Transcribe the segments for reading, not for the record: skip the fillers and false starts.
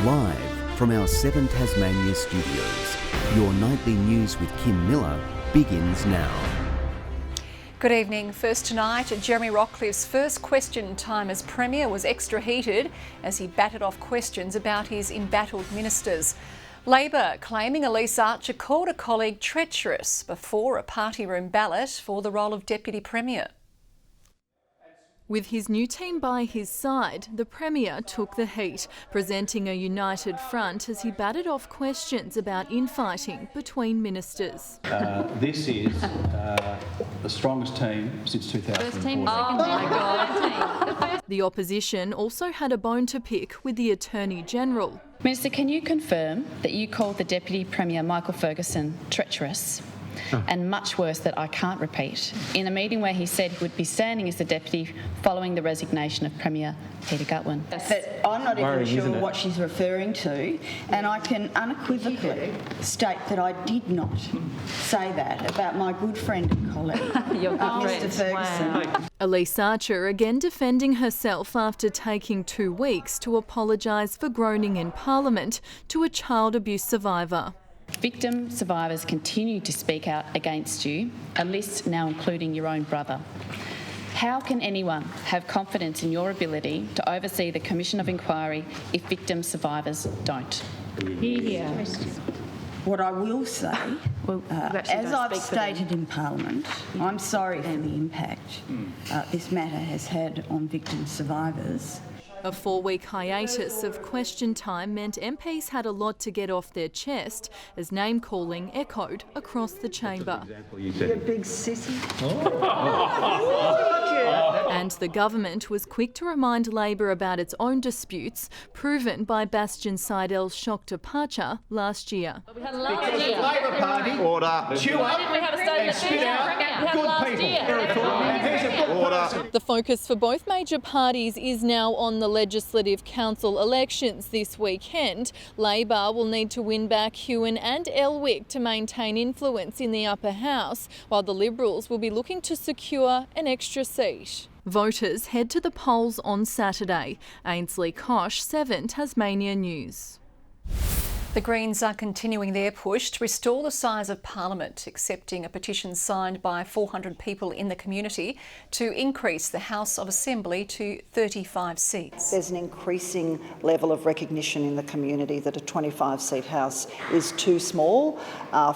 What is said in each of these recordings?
Live from our 7 Tasmania studios, your nightly news with Kim Miller begins now. Good evening. First tonight, Jeremy Rockliff's first question time as Premier was extra heated as he batted off questions about his embattled ministers. Labor claiming Elise Archer called a colleague treacherous before a party room ballot for the role of Deputy Premier. With his new team by his side, the Premier took the heat, presenting a united front as he batted off questions about infighting between ministers. This is the strongest team since 2004. First team, second team. Oh my God. The opposition also had a bone to pick with the Attorney-General. Minister, can you confirm that you called the Deputy Premier, Michael Ferguson, treacherous? And much worse that I can't repeat, in a meeting where he said he would be standing as the Deputy following the resignation of Premier Peter Gutwein. But I'm not even sure what she's referring to, and I can unequivocally state that I did not say that about my good friend and colleague, Mr Ferguson. Wow. Elise Archer again defending herself after taking 2 weeks to apologise for groaning in Parliament to a child abuse survivor. Victim survivors continue to speak out against you, a list now including your own brother. How can anyone have confidence in your ability to oversee the Commission of Inquiry if victim survivors don't? Yeah. What I will say, as I've stated in Parliament, I'm sorry for the impact this matter has had on victim survivors. A 4-week hiatus of question time meant MPs had a lot to get off their chest as name-calling echoed across the chamber. You big sissy. And the government was quick to remind Labor about its own disputes, proven by Bastian Seidel's shock departure last year. We had last year. Labor Party. Order. Chew up. We have a statement spit out good people. Order. The focus for both major parties is now on the Legislative Council elections this weekend. Labor will need to win back Huon and Elwick to maintain influence in the upper house, while the Liberals will be looking to secure an extra seat. Voters head to the polls on Saturday. Ainsley Kosh, 7 Tasmania News. The Greens are continuing their push to restore the size of Parliament, accepting a petition signed by 400 people in the community to increase the House of Assembly to 35 seats. There's an increasing level of recognition in the community that a 25-seat House is too small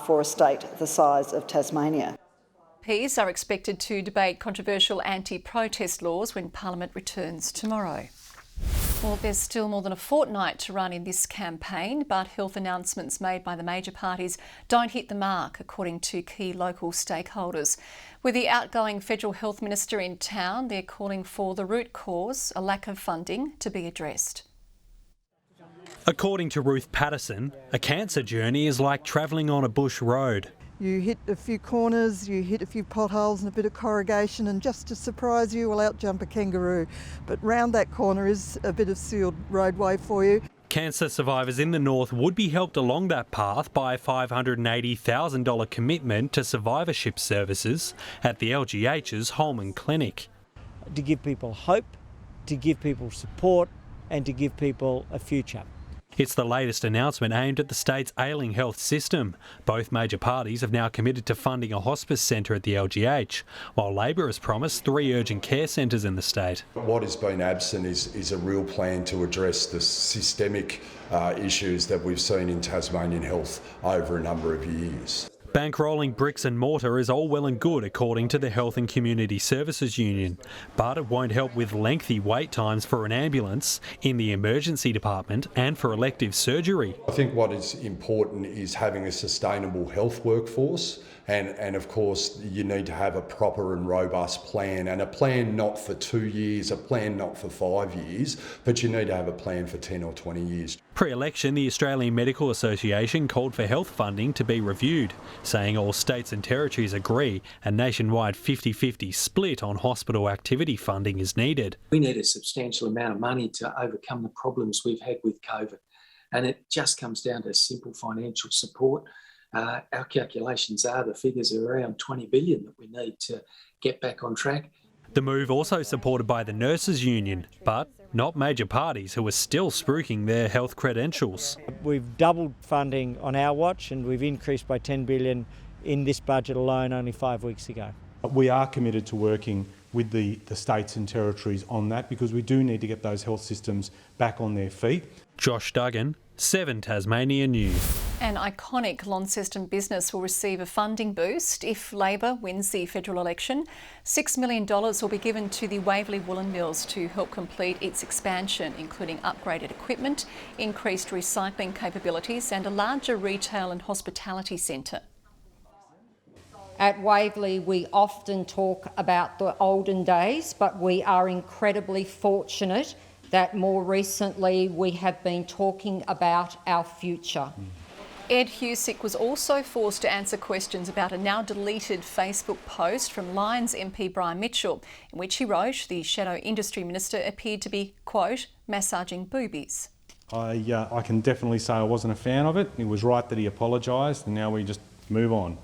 for a state the size of Tasmania. MPs are expected to debate controversial anti-protest laws when Parliament returns tomorrow. Well, there's still more than a fortnight to run in this campaign, but health announcements made by the major parties don't hit the mark, according to key local stakeholders. With the outgoing Federal Health Minister in town, they're calling for the root cause, a lack of funding, to be addressed. According to Ruth Patterson, a cancer journey is like travelling on a bush road. You hit a few corners, you hit a few potholes and a bit of corrugation, and just to surprise you, will out-jump a kangaroo. But round that corner is a bit of sealed roadway for you. Cancer survivors in the north would be helped along that path by a $580,000 commitment to survivorship services at the LGH's Holman Clinic. To give people hope, to give people support, and to give people a future. It's the latest announcement aimed at the state's ailing health system. Both major parties have now committed to funding a hospice centre at the LGH, while Labor has promised 3 urgent care centres in the state. What has been absent is a real plan to address the systemic issues that we've seen in Tasmanian health over a number of years. Bankrolling bricks and mortar is all well and good, according to the Health and Community Services Union, but it won't help with lengthy wait times for an ambulance, in the emergency department and for elective surgery. I think what is important is having a sustainable health workforce, and of course you need to have a proper and robust plan, and a plan not for 2 years, a plan not for 5 years, but you need to have a plan for 10 or 20 years. Pre-election, the Australian Medical Association called for health funding to be reviewed, saying all states and territories agree a nationwide 50-50 split on hospital activity funding is needed. We need a substantial amount of money to overcome the problems we've had with COVID, and it just comes down to simple financial support. Our calculations are the figures are around 20 billion that we need to get back on track. The move also supported by the Nurses Union, but not major parties who are still spruiking their health credentials. We've doubled funding on our watch and we've increased by $10 billion in this budget alone only 5 weeks ago. We are committed to working with the states and territories on that because we do need to get those health systems back on their feet. Josh Duggan, 7 Tasmania News. An iconic Launceston business will receive a funding boost if Labor wins the federal election. $6 million will be given to the Waverley Woolen Mills to help complete its expansion, including upgraded equipment, increased recycling capabilities and a larger retail and hospitality centre. At Waverley, we often talk about the olden days, but we are incredibly fortunate that more recently we have been talking about our future. Ed Husick was also forced to answer questions about a now deleted Facebook post from Lions MP Brian Mitchell, in which he wrote the Shadow Industry Minister appeared to be, quote, massaging boobies. I can definitely say I wasn't a fan of it. It was right that he apologised and now we just move on.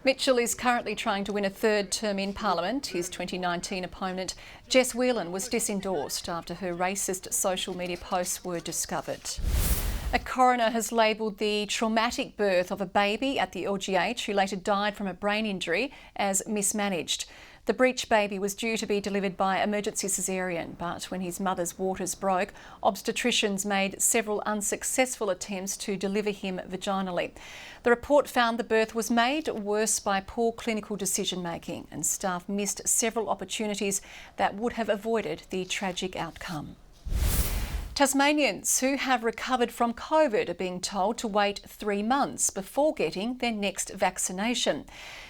Mitchell is currently trying to win a third term in Parliament. His 2019 opponent, Jess Whelan, was disendorsed after her racist social media posts were discovered. A coroner has labelled the traumatic birth of a baby at the LGH who later died from a brain injury as mismanaged. The breech baby was due to be delivered by emergency caesarean, but when his mother's waters broke, obstetricians made several unsuccessful attempts to deliver him vaginally. The report found the birth was made worse by poor clinical decision-making, and staff missed several opportunities that would have avoided the tragic outcome. Tasmanians who have recovered from COVID are being told to wait 3 months before getting their next vaccination.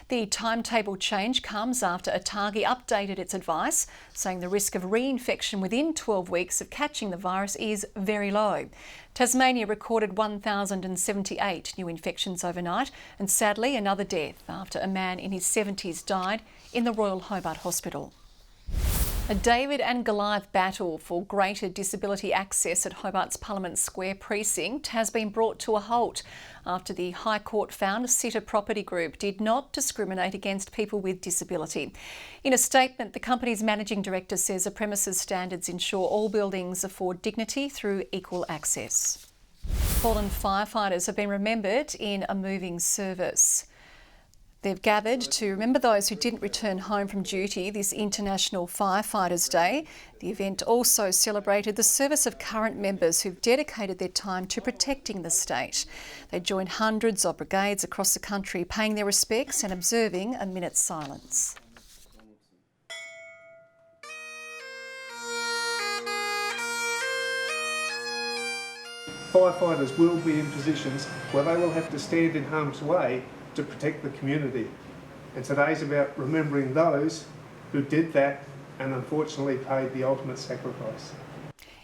The timetable change comes after Otago updated its advice, saying the risk of reinfection within 12 weeks of catching the virus is very low. Tasmania recorded 1,078 new infections overnight, and sadly another death after a man in his 70s died in the Royal Hobart Hospital. A David and Goliath battle for greater disability access at Hobart's Parliament Square precinct has been brought to a halt after the High Court found Sitter Property Group did not discriminate against people with disability. In a statement, the company's managing director says the premises standards ensure all buildings afford dignity through equal access. Fallen firefighters have been remembered in a moving service. They've gathered to remember those who didn't return home from duty this International Firefighters Day. The event also celebrated the service of current members who've dedicated their time to protecting the state. They joined hundreds of brigades across the country, paying their respects and observing a minute's silence. Firefighters will be in positions where they will have to stand in harm's way to protect the community. And today's about remembering those who did that and unfortunately paid the ultimate sacrifice.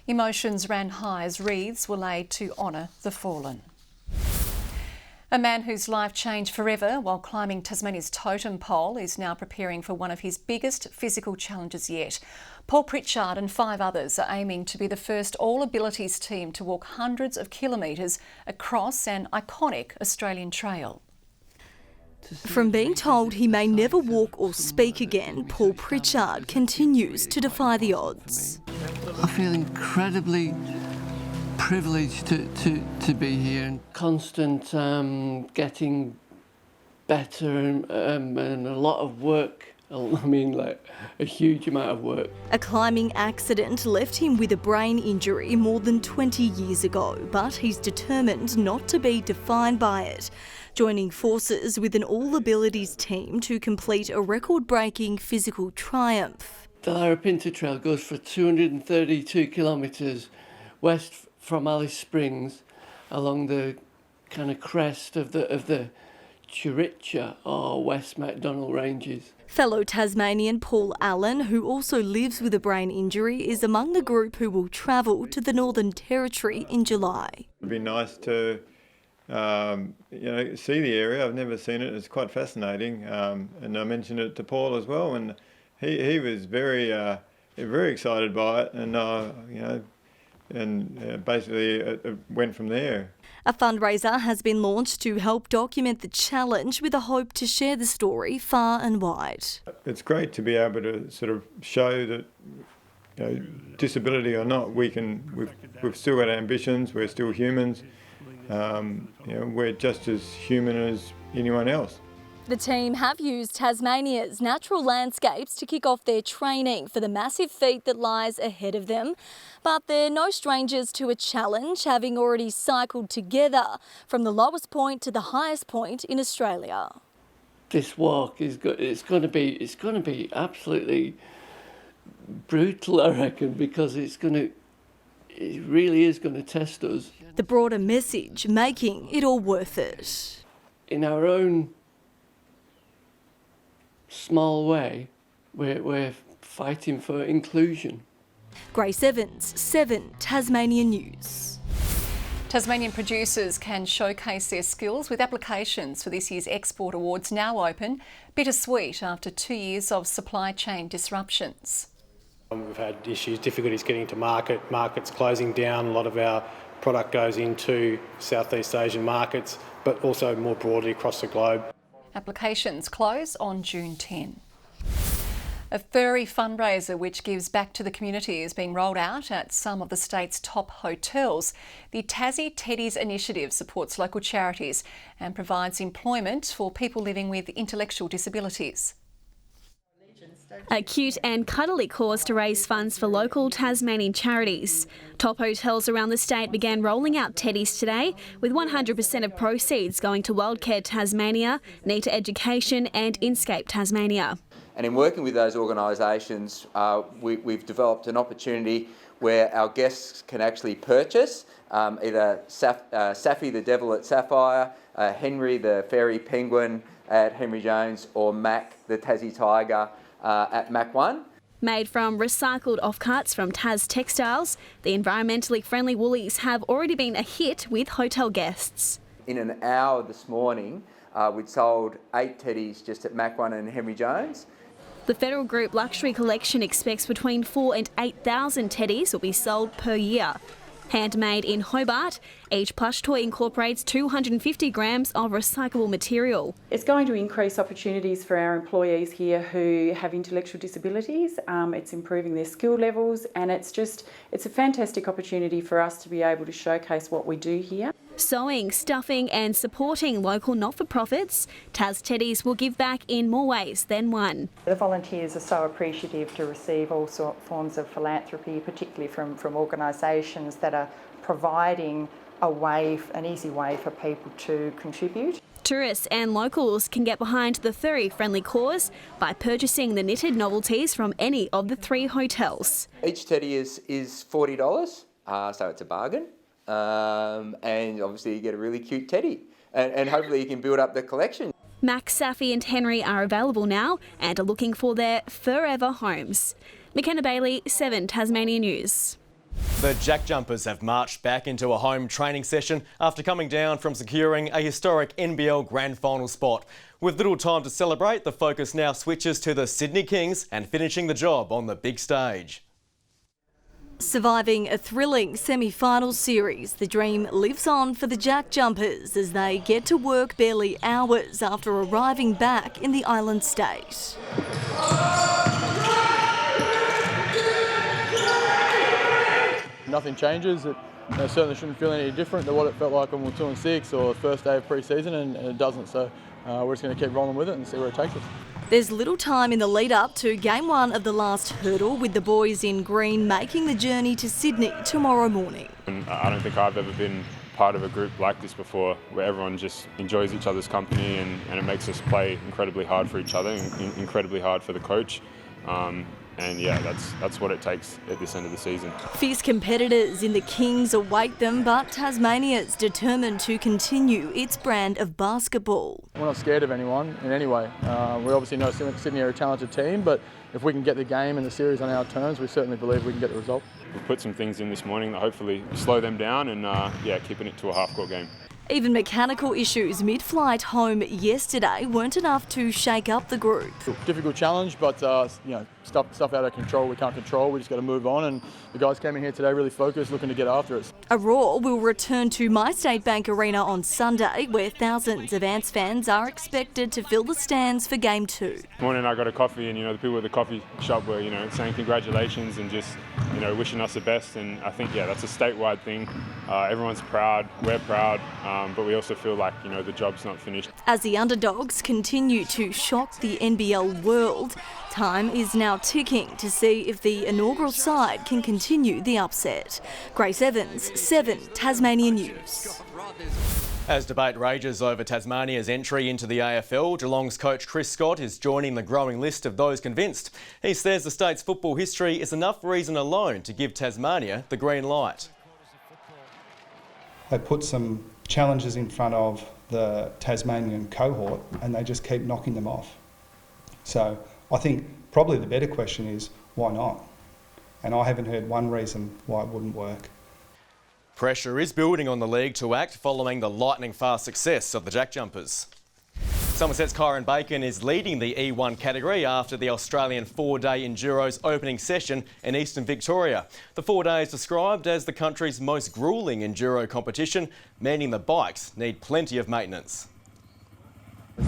Emotions ran high as wreaths were laid to honour the fallen. A man whose life changed forever while climbing Tasmania's totem pole is now preparing for one of his biggest physical challenges yet. Paul Pritchard and 5 others are aiming to be the first all-abilities team to walk hundreds of kilometres across an iconic Australian trail. From being told he may never walk or speak again, Paul Pritchard continues to defy the odds. I feel incredibly privileged to be here, and constant getting better and a lot of work. I mean, like a huge amount of work. A climbing accident left him with a brain injury more than 20 years ago, but he's determined not to be defined by it, joining forces with an all-abilities team to complete a record-breaking physical triumph. The Larapinta Trail goes for 232 kilometres west from Alice Springs along the kind of crest of the Chiricha or West MacDonnell Ranges. Fellow Tasmanian Paul Allen, who also lives with a brain injury, is among the group who will travel to the Northern Territory in July. It'd be nice to see the area. I've never seen it. It's quite fascinating. And I mentioned it to Paul as well, and he was very excited by it, and basically it went from there. A fundraiser has been launched to help document the challenge with a hope to share the story far and wide. It's great to be able to sort of show that disability or not, we've still got ambitions. We're still humans. We're just as human as anyone else. The team have used Tasmania's natural landscapes to kick off their training for the massive feat that lies ahead of them. But they're no strangers to a challenge, having already cycled together from the lowest point to the highest point in Australia. This walk is it's going to be absolutely brutal, I reckon, because it really is going to test us. The broader message making it all worth it. In our own small way, we're fighting for inclusion. Grace Evans, 7 Tasmanian News. Tasmanian producers can showcase their skills with applications for this year's Export Awards now open. Bittersweet after 2 years of supply chain disruptions. We've had issues, difficulties getting to markets closing down. A lot of our product goes into Southeast Asian markets, but also more broadly across the globe. Applications close on June 10. A furry fundraiser which gives back to the community is being rolled out at some of the state's top hotels. The Tassie Teddies initiative supports local charities and provides employment for people living with intellectual disabilities. A cute and cuddly cause to raise funds for local Tasmanian charities. Top hotels around the state began rolling out teddies today, with 100% of proceeds going to Wildcare Tasmania, Nita Education and Inscape Tasmania. And in working with those organisations, we've developed an opportunity where our guests can actually purchase either Safi the Devil at Sapphire, Henry the Fairy Penguin at Henry Jones, or Mac the Tassie Tiger at Mac 1. Made from recycled offcuts from Tas Textiles, the environmentally friendly woolies have already been a hit with hotel guests. In an hour this morning, we'd sold 8 teddies just at Mac 1 and Henry Jones. The Federal Group Luxury Collection expects between 4,000 and 8,000 teddies will be sold per year. Handmade in Hobart, each plush toy incorporates 250 grams of recyclable material. It's going to increase opportunities for our employees here who have intellectual disabilities. It's improving their skill levels, and it's a fantastic opportunity for us to be able to showcase what we do here. Sewing, stuffing and supporting local not-for-profits, Tas Teddies will give back in more ways than one. The volunteers are so appreciative to receive all forms of philanthropy, particularly from organisations that are providing an easy way for people to contribute. Tourists and locals can get behind the furry-friendly cause by purchasing the knitted novelties from any of the 3 hotels. Each teddy is $40, so it's a bargain. And obviously you get a really cute teddy, and hopefully you can build up the collection. Mac, Safi and Henry are available now and are looking for their forever homes. McKenna Bailey, 7 Tasmanian News. The Jack Jumpers have marched back into a home training session after coming down from securing a historic NBL Grand Final spot. With little time to celebrate, the focus now switches to the Sydney Kings and finishing the job on the big stage. Surviving a thrilling semi-final series, the dream lives on for the Jack Jumpers as they get to work barely hours after arriving back in the island state. Nothing changes. It certainly shouldn't feel any different to what it felt like when we were 2-6 or the first day of pre-season, and it doesn't. So we're just going to keep rolling with it and see where it takes us. There's little time in the lead up to Game 1 of the last hurdle, with the boys in green making the journey to Sydney tomorrow morning. And I don't think I've ever been part of a group like this before, where everyone just enjoys each other's company and it makes us play incredibly hard for each other and incredibly hard for the coach. And yeah, that's what it takes at this end of the season. Fierce competitors in the Kings await them, but Tasmania's determined to continue its brand of basketball. We're not scared of anyone in any way. We obviously know Sydney are a talented team, but if we can get the game and the series on our terms, we certainly believe we can get the result. We've put some things in this morning that hopefully slow them down and keeping it to a half-court game. Even mechanical issues mid-flight home yesterday weren't enough to shake up the group. Difficult challenge, but stuff out of control we can't control. We just got to move on, and the guys came in here today really focused, looking to get after it. Aurora will return to MyState Bank Arena on Sunday, where thousands of Ants fans are expected to fill the stands for Game 2. Morning I got a coffee, and the people at the coffee shop were saying congratulations and just wishing us the best, and I think that's a statewide thing. Everyone's proud, we're proud, but we also feel like the job's not finished. As the underdogs continue to shock the NBL world, time is now ticking to see if the inaugural side can continue the upset. Grace Evans, 7 Tasmanian News. As debate rages over Tasmania's entry into the AFL, Geelong's coach Chris Scott is joining the growing list of those convinced. He says the state's football history is enough reason alone to give Tasmania the green light. They put some challenges in front of the Tasmanian cohort and they just keep knocking them off. So I think probably the better question is, why not? And I haven't heard one reason why it wouldn't work. Pressure is building on the league to act following the lightning-fast success of the Jack Jumpers. Somerset's Kyron Bacon is leading the E1 category after the Australian 4-day Enduro's opening session in Eastern Victoria. The 4 days described as the country's most gruelling Enduro competition, meaning the bikes need plenty of maintenance.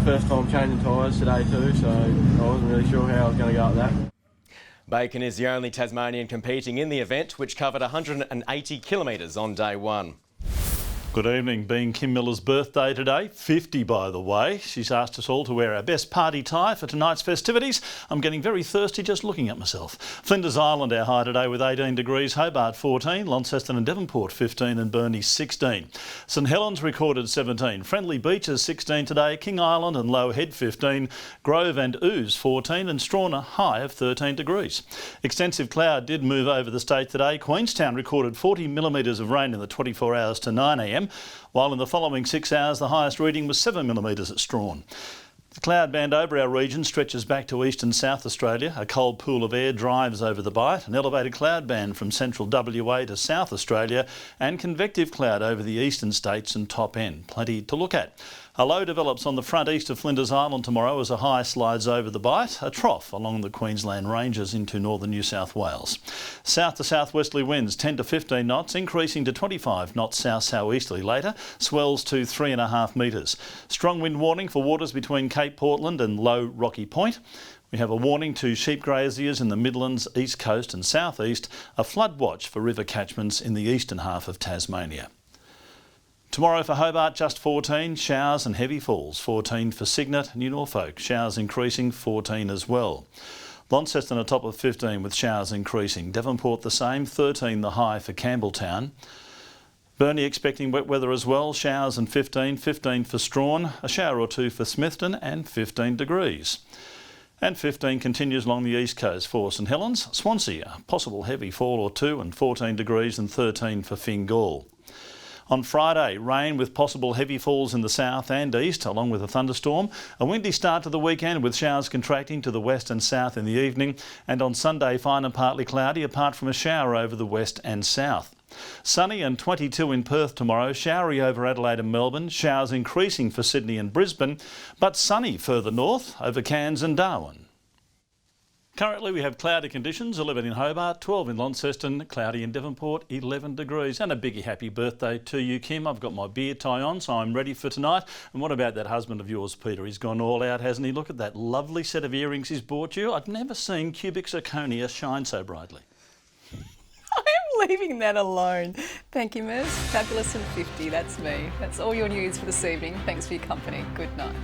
First time changing tyres today too, so I wasn't really sure how I was going to go at that. Bacon is the only Tasmanian competing in the event, which covered 180 kilometres on day one. Good evening. Being Kim Miller's birthday today, 50 by the way. She's asked us all to wear our best party tie for tonight's festivities. I'm getting very thirsty just looking at myself. Flinders Island our high today with 18 degrees, Hobart 14, Launceston and Devonport 15 and Burnie 16. St Helens recorded 17, Friendly Beaches 16 today, King Island and Low Head 15, Grove and Ooze 14 and Strawn a high of 13 degrees. Extensive cloud did move over the state today. Queenstown recorded 40 millimetres of rain in the 24 hours to 9 a.m. while in the following 6 hours the highest reading was 7 millimetres at Strawn. The cloud band over our region stretches back to east and south Australia. A cold pool of air drives over the Bight, an elevated cloud band from central WA to South Australia, and convective cloud over the eastern states and top end. Plenty to look at. A low develops on the front east of Flinders Island tomorrow as a high slides over the Bight, a trough along the Queensland ranges into northern New South Wales. South to southwesterly winds 10 to 15 knots, increasing to 25 knots south-southeasterly later, swells to 3.5 metres. Strong wind warning for waters between Cape Portland and Low Rocky Point. We have a warning to sheep graziers in the Midlands, East Coast and South East, a flood watch for river catchments in the eastern half of Tasmania. Tomorrow for Hobart, just 14, showers and heavy falls. 14 for Cygnet, New Norfolk, showers increasing, 14 as well. Launceston a top of 15 with showers increasing. Devonport the same, 13 the high for Campbelltown. Burnie expecting wet weather as well, showers and 15, 15 for Strawn, a shower or two for Smithton and 15 degrees. And 15 continues along the east coast for St Helens. Swansea, a possible heavy fall or two and 14 degrees and 13 for Fingal. On Friday, rain with possible heavy falls in the south and east, along with a thunderstorm. A windy start to the weekend with showers contracting to the west and south in the evening. And on Sunday, fine and partly cloudy, apart from a shower over the west and south. Sunny and 22 in Perth tomorrow, showery over Adelaide and Melbourne, showers increasing for Sydney and Brisbane, but sunny further north over Cairns and Darwin. Currently we have cloudy conditions, 11 in Hobart, 12 in Launceston, cloudy in Devonport, 11 degrees. And a biggie happy birthday to you, Kim. I've got my beer tie on, so I'm ready for tonight. And what about that husband of yours, Peter? He's gone all out, hasn't he? Look at that lovely set of earrings he's bought you. I've never seen cubic zirconia shine so brightly. I'm leaving that alone. Thank you, Miss. Fabulous and 50, that's me. That's all your news for this evening. Thanks for your company. Good night.